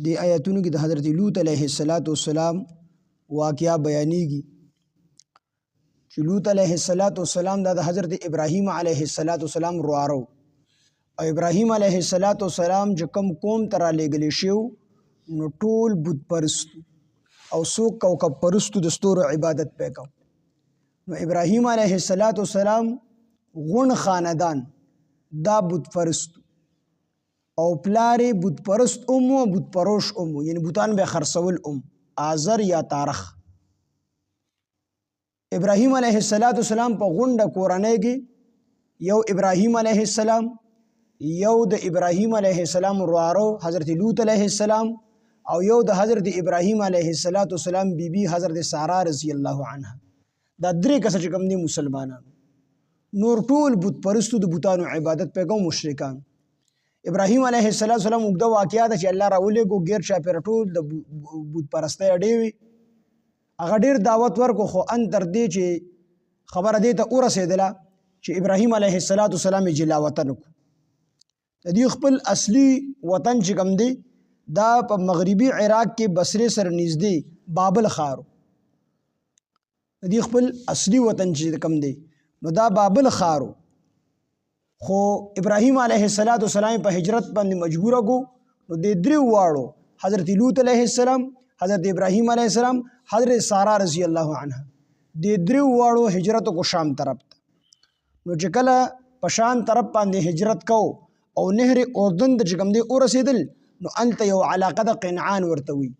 دې آیاتونو کې د حضرت لوط علیه السلام واقعا بیانېږي چې لوط علیه السلام دا د حضرت ابراهیم علیه السلام روارو او ابراهیم علیه السلام چې کوم قوم ته رالیږلی شو نو ټول بت پرستو او څوک کوکب پرستو د ستورو عبادت پې کو. نو ابراهیم علیه السلام غون خاندان دا بت پرستو او پلاری بت پرست او بت پروش یعنی بوتان به خرڅول آزر یا تارخ. ابراهیم علیه السلام په غونډه کورنۍ کې یو ابراهیم علیه السلام، یو د ابراهیم علیه السلام روارو حضرت لوط علیه السلام، او یو د حضرت ابراهیم علیه السلام بیبي حضرت سارا رضی الله عنها. دا درې کسه چې کوم دي مسلمانان، نور ټول بت پرستو د بوتانو عبادت پې کوم مشرکان. ابراهیم علیه السلام اوږده واقعه ده چې الله راولېږو غیر چاپېره ټول د بت پرستۍ اډې وي. هغه ډېر دعوت ورکو خو ان تر دې چې خبره دې ته ورسېدله چې ابراهیم علیه السلام یې جلا وطن کړو. د دې خپل اصلي وطن چې کوم دی دا په مغربي عراق کې بصرې سره نږدې بابل ښار. د دې خپل اصلي وطن چې کوم دی نو دا بابل ښار، خو ابراهیم علیه السلام په هجرت باندې مجبوره کو. نو د درې واړو حضرت لوط علیه السلام، حضرت ابراهیم علیه السلام، حضرت سارا رضی الله عنها، د درې واړو هجرت کو شام طرف ته. نو چې کله په شام طرف باندې هجرت کو او نهر اردن د چې کوم دی ورسېدل نو هلته یو علاقه د قینعان ورته وي.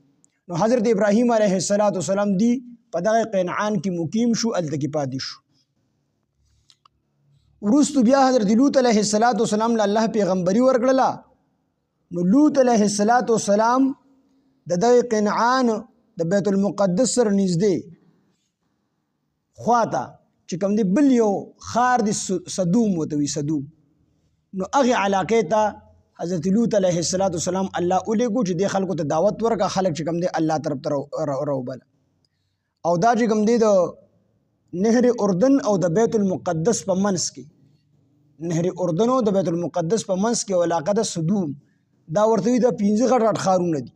نو حضرت ابراهیم علیه السلام دی په دغه قینعان کې مقیم شو، هلته کې پاتې شو. وروستو بیا حضرت لوط علیه السلام له الله پیغمبري ورکړله. نو لوط علیه السلام د دغه قینعان د بیت المقدس سره نږدې خواته چې کوم دی بل یو ښار دی صدوم ورته وي، صدوم. نو هغې علاقې ته حضرت لوط علیه السلام الله ولېږو چې دې خلکو ته دعوت ورکړه، خلک چې کوم دی الله طرف ته راوبله. او دا چې کوم دی د نهر اردن او د بیت المقدس په منځ کې، نهر اردن او د بیت المقدس په منځ کې علاقه د صدوم، دا ورته وي د 5 غټ غټ ښارونه دي.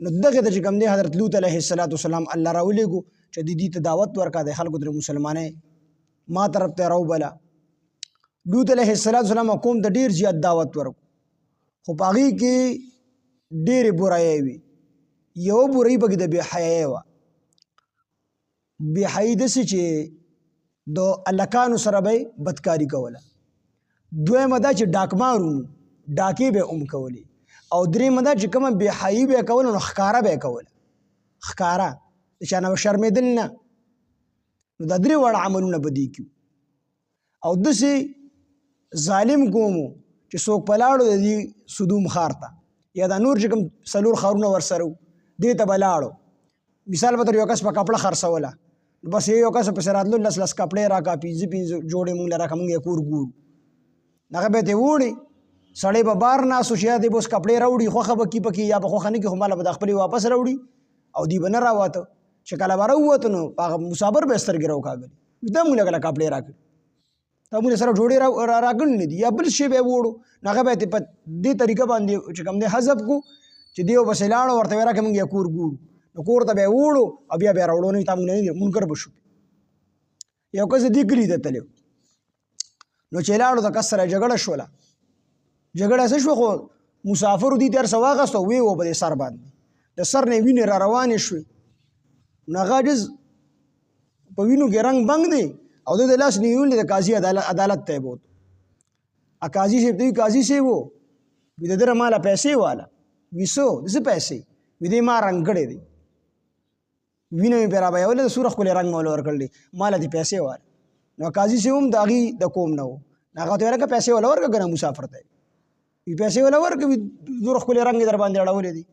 نو دغه ته چې کوم دی حضرت لوط علیه السلام الله راولېږو چې دې ته دعوت ورکړه، د خلکو ترې مسلمانۍ ما طرف ته راوبله. لوط علیه السلام قوم ته ډېر زیات دعوت ورکړو، خو په هغې کې ډېرې برایۍ وي. یوه برایي پکې د بې حیایۍ وه. بې حیایي داسې چې د هلکانو سره به یې بدکاري کوله. دویمه دا چې ډاکمارونو ډاکې به یې کولې. او درېیمه دا چې کومه بې حیایي به یې کوله نو ښکاره به یې کوله، ښکاره د چا نه به شرمېدل نه. نو دا درې واړه عملونه به دې کې او داسې ظالم قومو چې څوک په لاړو د دې صدوم ښار ته یا دا نور چې کوم 4 ښارونه ورسره وو دې ته به لاړو. مثال به تر یو کس په کپړه خرڅوله، بس یو کس پسې راتلو 10 کپړې راکړه، 5 جوړې مونږ له راکړه، مونږ یې کور ګورو. هغه به یې وړي، سړی به بار ناست شي، یا دی به اوس کپړې راوړي، خوښه به کي پکې یا به خوښه نه کي، خو ماله به د خپلې واپس راوړي او دی به نه راوته. چې کله به راووته نو په هغه مسافر به یې سترګې راوکاږلې، دا مونږ له کله کپړې راکړي، دا مونږ سره جوړې راګڼ نه دي، یا بل شی به یې وړو. نو هغه به یې په دې طریقه باندې چې کوم دی حذف کو چې دی به پسې لاړو، ورته به یې راکړې مونږ یې کور ګورو. نو کور ته به یې وړو او بیا به یې راوړو، نه تا مونږ نه منکر به شو. یو کس دې کلي ته تللی نو چې لاړو د کس سره جګړه شوله، جګړه څه شوه، خو مسافرو دې ته هر څه واخېسته، ویې وه په دې سر باندې، د سر نه وینې را روانې شوې. نو هغه عجز په وینو کې رنګ بنګ دی او د لاس نیولې د قاضي عدالت ته یې بوت. قاضي صاحب ته وي قاضي صاحب وو وي د ده ماله پیسې واله، وي څه څه پیسې، وي دې ما رنګ کړی دی، وینه مې پرې رابهولې، د سوره ښکلی رنګ موله ورکړی دی، ماله دې پیسې واله. نو قاضي صاحب هم د هغې د قوم نه و. هغه ته ویل که پیسې وله ورکړه که نه مسافر ته وي پیسې وله ورکړه، وي دومره ښکلی رنګ یې در باندې اړولی دی.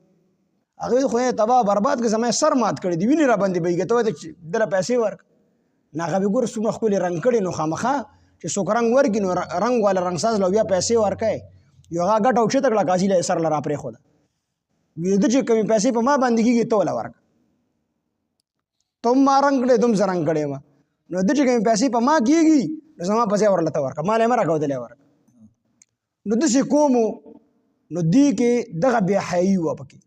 هغه ویل خو یې تباه برباد که زما سر مات کړی دی، وینې را باندې بهېږي، ته وایې دله پیسې ورکړه. نو هغه وایي ګوره څومره ښکلې رنګ کړی، نو خامخا چې څوک رنګ ورکړي نو رنګ والا رنګساز له بیا پیسې ورکوي. یو هغه ګټه اوچته کړه، قاضي له یې سر له را پرېښوده، وایي ده چې کومې پیسې په ما باندې کېږي ته وله ورکړه، ته هم ما رنګ کړی، ته هم زه رنګ کړی یم. نو ده چې کومې پیسې په ما کېږي نو زما په ځای ورله ته ورکړه، ما له یې مه راکوه، ته له یې ورکړه. نو داسې قوم و نو دی کې دغه بې حیایي وه پکې،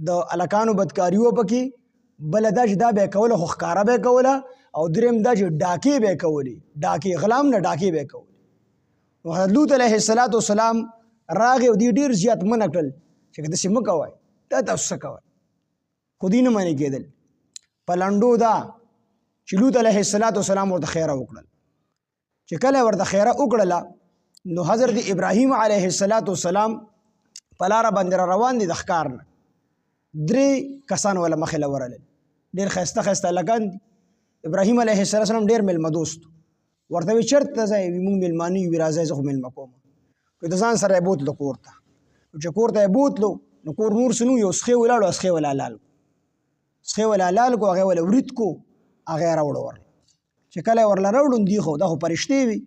د هلکانو بدکاري وه پکې، بله دا چې دا به یې کوله خو ښکاره به یې کوله، او درېیم دا چې ډاکې به یې کولې، ډاکې غلام نه ډاکې به یې کولې. نو حضرت لوط علیه السلام راغی او دوی ډېر زیات منع کړل چې که داسې مه کوئ، دا تاسو څه کوئ، خو دوی نه منې کېدل. په لنډو دا چې لوط علیه السلام ورته خیره وکړل. چې کله ورته خیره وکړله نو حضرت ابراهیم علیه السلام په لاره باندې را روان دي د ښکار نه، 3 کسان ولا مخې له ورغلل، ډېر ښایسته ښایسته هلکان دي. ابراهیم علیه السلام ډېر میلمه دوست ورته وی چېرته ځئ؟ وي موږ میلمانه یو، راځئ زه خو میلمه کوم. د ځان سره یې بوتلو کور ته، چې کور ته یې بوتلو نو کور نور څه نه وو، یو سخی ولاړ و، سخی ولا حلال کړو، سخی ولا حلال کړو، هغه ولا ورید کو، هغه یې راوړو ورله. چې کله یې ورله راوړو دوی خو دا خو فرشتې وي،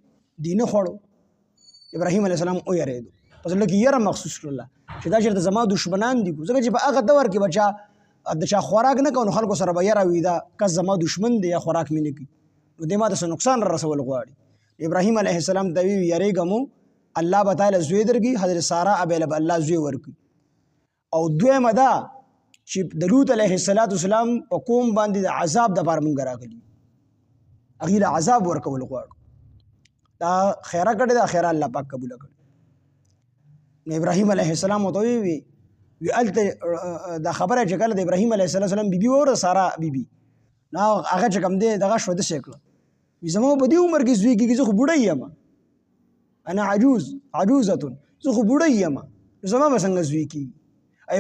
دوی نه خوړو. ابراهیم علیه السلام ویرېدو، په زړه کې یره محسوس کړله چې دا چېرته زما دشمنان دي، ځکه چې په هغه دور کې به د چا خوراک نه کوو نو خلکو سره به یره وي دا کس زما دشمن دی یا خوراک مې نه کوي، نو دې ما ته څه نقصان را رسول غواړي. ابراهیم علیه السلام ته وی یریږه مو الله به تعالی زوی درکړي، حضرت ساره ابیله به الله زوی ورکړي. او دویمه دا چې د لوط علیه السلام په قوم باندې د عذاب دپاره مونږ راغلي، هغوی له عذاب ورکول غواړو. دا خیره کړې ده، خیره الله پاک قبوله کړې. نو ابراهیم علیه السلام ورته وی هلته دا خبره چې کله د ابراهیم علیه السلام بیبي واوره ساره بیبي، نو هغه چې کوم دی دغه شوه داسې کړه، وي زما په دې عمر کې زوی کېږي، زه خو بوډۍ یم، انا عجوزتون، زه خو بوډۍ یم، زما به څنګه زوی کېږي؟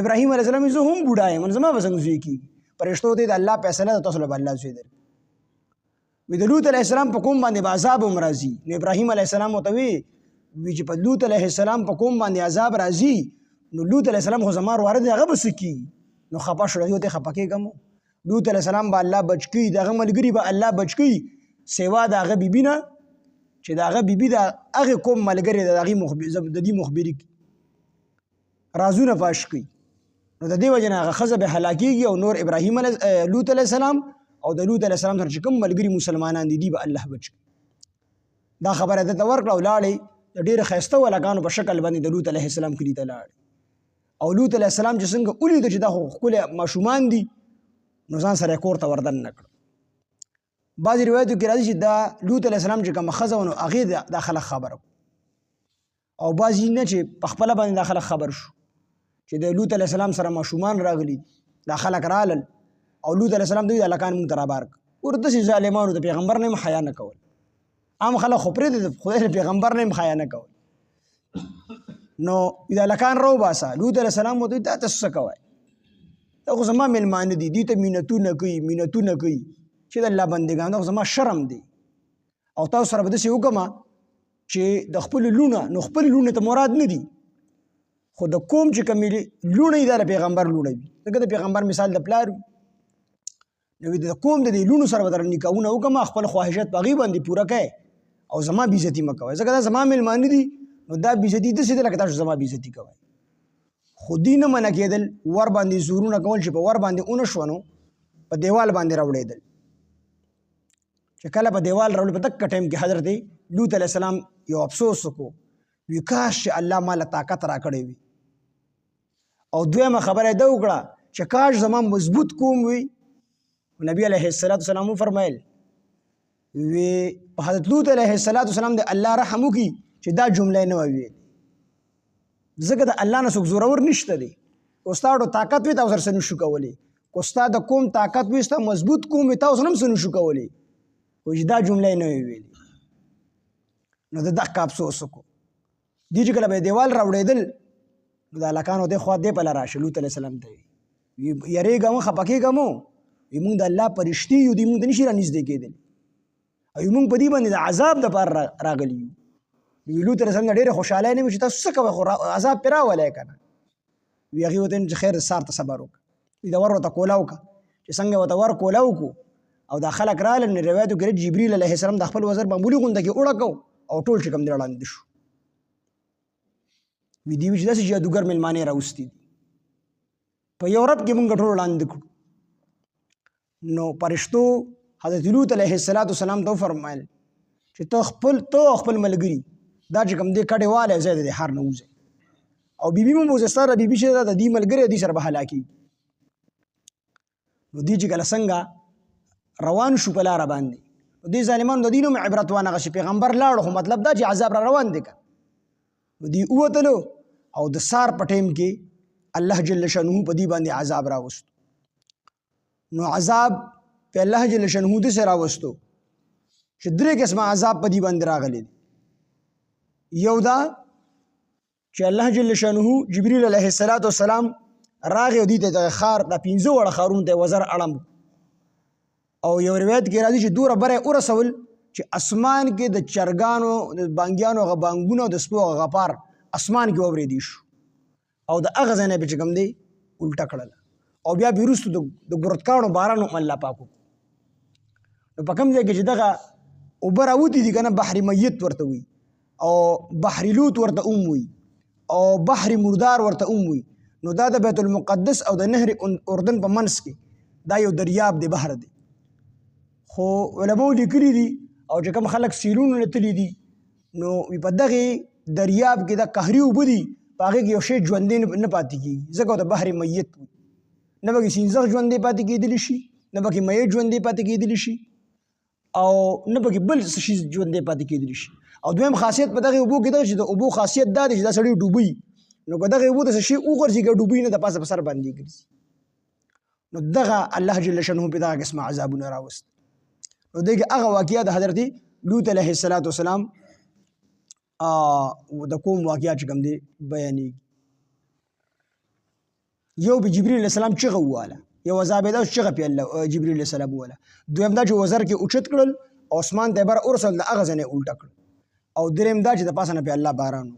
ابراهیم علیه السلام زه هم بوډا یم، زما به څنګه زوی کېږي؟ فرشتو ته د الله فیصله ده، تاسو له به الله زوی درکړي. وي د لوط علیه السلام په قوم باندې به عذاب هم راځي. نو ابراهیم علیه السلام ورته وی چې په لوط علیه السلام په قوم باندې عذاب راځي، نو لوط علیه السلام خو زما وراره دی، هغه به څه کېږي؟ نو خفه شو، هغې ورته خفه کېږم. لوط علیه السلام به الله بچ کړي، د هغه ملګري به الله بچ کړي، سوا د هغه بیبي نه چې د هغه بیبي د هغې قوم ملګرې د دې مخبري کړي، رازونه فاش کړي. نو د دې وجې نه هغه ښځه به هلاکېږي او نور ابراهیم لوط علیه السلام او د لوط علیه السلام سره چې کوم ملګري مسلمانان دي، دي به الله بچ کړي. دا خبره ده ته ورکړه او لاړې د ډېرو ښایسته هلکانو په شکل باندې د لوط علیه السلام کلي ته لاړې. او لوط علیه السلام چې څنګه ولیده چې دا خو ښکلي ماشومان دي، نو ځان سره یې کور ته وردن نه کړه. بعضې روایتو کې راځي چې دا لوط علیه السلام چې کومه ښځه وه نو هغې دا خلک خبر او بعضې نه چې په خپله باندې دا خلک خبر شو چې د لوط علیه السلام سره ماشومان راغلي، دا خلک رالل او لوط علیه السلام دوی هلکان موږ ته رابار کړه. ور داسې ظالمانو د پیغمبر نه هم حیا نه کول، عام خلک خو پرېږدي د خدای د پیغمبر نه هم حیا نه کول. نو د هلکان راوباسه، لوط علیه السلام ورته وایي دا تاسو څه کوئ؟ دا خو زما میلمانه دي، دوی ته منتونه کوي چې د الله بندګان، دا خو زما شرم دی. او تاسو سره به داسې وکړمه چې د خپلو لوڼه، نو خپلې لوڼې ته مراد نه دي، خو د کوم چې کومې لوڼه وي دا د پیغمبر لوڼه وي، ځکه د پیغمبر مثال د پلار وي. نو د کوم د دې لوڼو سره به در نکاحونه وکړمه، خپل خواهشات په هغې باندې پوره کوئ او زما بېعزتي مه کوئ، ځکه دا زما میلمانه دي، نو دا بېعزتي داسې ده لکه تاسو زما بېعزتي کوئ. خو دوی نه منع کېدل، ور باندې زورونه کول چې په ور باندې ونه شوه نو په دیوال باندې راوړېدل. چې کله په دیوال راوړل په دقه ټایم کې حضرت لوط علیه السلام یو افسوس وکړو، وی کاش چې الله ماله طاقت راکړی وي. او دویمه خبره یې دا وکړه چې کاش زما مضبوط قوم وي. نبی علیه السلام وفرمیل وی په حضرت لوط علیه السلام د الله رحم وکړي چې دا جمله یې نه وه ویلې، ځکه د الله نه څوک زورور نشته دی. که ستا طاقت وي تاسو سره څه نشو کولی، که ستا د قوم طاقت وي، ستا مضبوط قوم وي، تاسو هم څه نشو کولی، خو چې دا جمله یې نه وي ویلې. نو د دقه افسوس وکړو. دوی چې کله به یې دیوال راوړېدل نو د هلکانو دې خوا دې پله راشه، لوط علیه السلام ته وي یریږه مه، خفه کېږه مه، وي موږ د الله فرشتې یو، دوی موږ ته نشي رانږدې کېدلی، او موږ په دې باندې د عذاب دپاره راغلي یو. لوط علیه السلام ډېره خوشحالۍ نه وي چې تاسو څه کوئ، خو عذاب پرې راولی که نه. وي هغې ورته چې خیر سهار ته صبر وکړه، وي د ور ورته کوله وکړه، چې څنګه ورته ور کوله وکړو او دا خلک رالل، نو روایتو کې جبریل علیه السلام د خپل وزر معمولي غونډه کې اوړه کو او ټول چې کوم دی ړانده شو. وي دوی چې داسې جادوګر میلمانې راوستي دي، په یو رب کې مونږ ټول ړانده کړو. نو فرشتو حضرت لوط علیه السلام ته وفرمیل چې ته خپل ملګري دا چې کوم دی کډې والی ځای د دې ښار نه وځئ، او بیبي مو وزستاره بیبي چې دا د دې ملګری دي سره به هلاکي نو دی چې کله څنګه روان شو په لاره باندې نو دې ظالمانو د دې نوم عبرت وانغه چې پیغمبر لاړو خو مطلب دا چې عذاب را روان دی که نو دی ووتلو او د سار په ټیم کې الله جل شانه په دې باندې عذاب راوستو نو عذاب په الله جل شانه دې سره راوستو چې درې قسمه عذاب په دې باندې راغلي یو دا چې الله جل شانه جبرئیل علیه السلام راغی او دې ته خار د 15 وړه خارون ته وزر اړم او یو روایت کې راځي چې دوره بره ورسول چې اسمان کې د چرګانو د بانګیانو غبانګونو د سپو غپار اسمان کې وبرېدي شو او د هغه ځای نه به چې کوم دی الټه کړل او بیا وروسته د ګرتکانو باران الله پاکو نو په کوم ځای کې چې دغه اوبه راوتي دي که نه بحر میت ورته وي او بحر لوط ورته وي او بحر مردار ورته وي نو دا د بیت المقدس او د نهر اردن په منځ کې دا یو دریاب دی بحر دی خو علماء لیکلي دي او چې کوم خلک سیلونو نه تللي دي نو په دغې دریاب کې د قهري اوبه دي په هغې کې یو شی ژوندی نه پاتې کېږي ځکه ورته بحر میت وي نه پکې سینځغ ژوندی پاتې کېدلی شي نه پکې میت ژوندی پاتې کېدلی شي او نه پکې بل څه شي ژوندی پاتې کېدلی شي او دویم خاصیت په دغې اوبو کې دا چې د اوبو خاصیت دا دی چې دا سړی ډوبوي نو که دغې اوبو ته څه شي وغورځي که ډوبوي نه د پاسه په سر باندې ګرځي نو دغه الله جل شانه په دغه قسمه عذابونه راوست نو دغه هغه واقعیا د حضرت لوط علیه السلام د کوم واقعیا چې کوم دی بیانېږي یو به جبرئیل علیه السلام چغه وواله یو عذاب دا چغه پې الله جبرئیل علیه السلام وواله دویم دا چې وزر کې اوچت کړل او اسمان ته یې بره ورسول د هغه ځای نه یې الټه کړل او دریم دا چې د پاسه نه پې الله باران